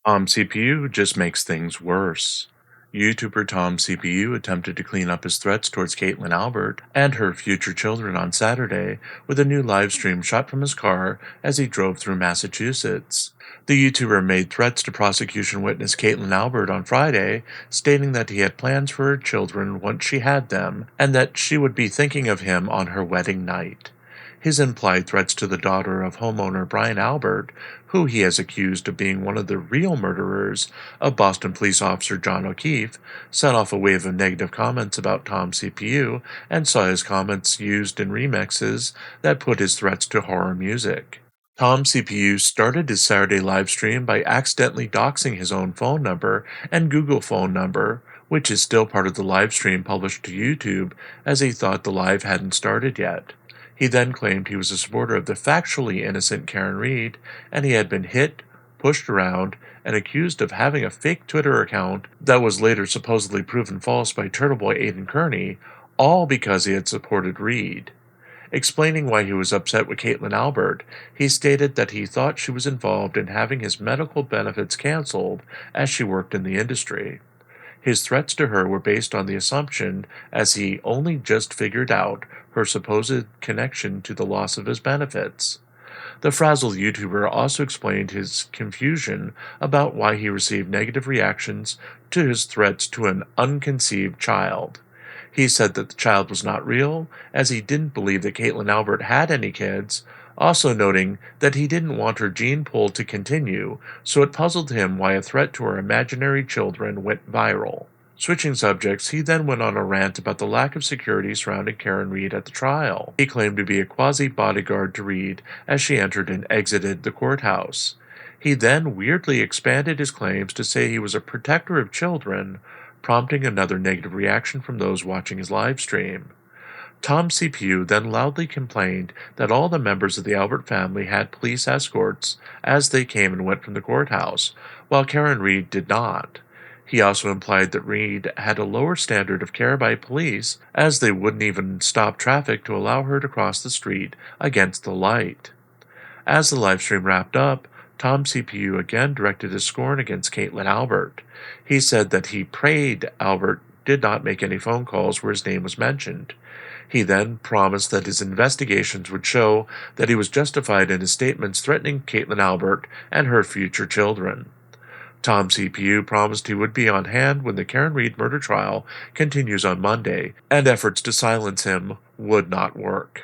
Tom CPU just makes things worse. YouTuber Tom CPU attempted to clean up his threats towards Caitlin Albert and her future children on Saturday with a new live stream shot from his car as he drove through Massachusetts. The YouTuber made threats to prosecution witness Caitlin Albert on Friday, stating that he had plans for her children once she had them and that she would be thinking of him on her wedding night. His implied threats to the daughter of homeowner Brian Albert, who he has accused of being one of the real murderers of Boston police officer John O'Keefe, set off a wave of negative comments about Tom's CPU and saw his comments used in remixes that put his threats to horror music. Tom CPU started his Saturday live stream by accidentally doxing his own phone number and Google phone number, which is still part of the live stream published to YouTube, as he thought the live hadn't started yet. He then claimed he was a supporter of the factually innocent Karen Reed, and he had been hit, pushed around, and accused of having a fake Twitter account that was later supposedly proven false by Turtle Boy Aiden Kearney, all because he had supported Reed. Explaining why he was upset with Caitlin Albert, he stated that he thought she was involved in having his medical benefits canceled as she worked in the industry. His threats to her were based on the assumption, as he only just figured out, her supposed connection to the loss of his benefits. The frazzled YouTuber also explained his confusion about why he received negative reactions to his threats to an unconceived child. He said that the child was not real, as he didn't believe that Caitlin Albert had any kids, also noting that he didn't want her gene pool to continue, so it puzzled him why a threat to her imaginary children went viral. Switching subjects, he then went on a rant about the lack of security surrounding Karen Reed at the trial. He claimed to be a quasi-bodyguard to Reed as she entered and exited the courthouse. He then weirdly expanded his claims to say he was a protector of children, prompting another negative reaction from those watching his live stream. Tom CPU then loudly complained that all the members of the Albert family had police escorts as they came and went from the courthouse, while Karen Reed did not. He also implied that Reed had a lower standard of care by police, as they wouldn't even stop traffic to allow her to cross the street against the light. As the livestream wrapped up, Tom CPU again directed his scorn against Caitlin Albert. He said that he prayed Albert did not make any phone calls where his name was mentioned. He then promised that his investigations would show that he was justified in his statements threatening Caitlin Albert and her future children. Tom CPU promised he would be on hand when the Karen Reed murder trial continues on Monday, and efforts to silence him would not work.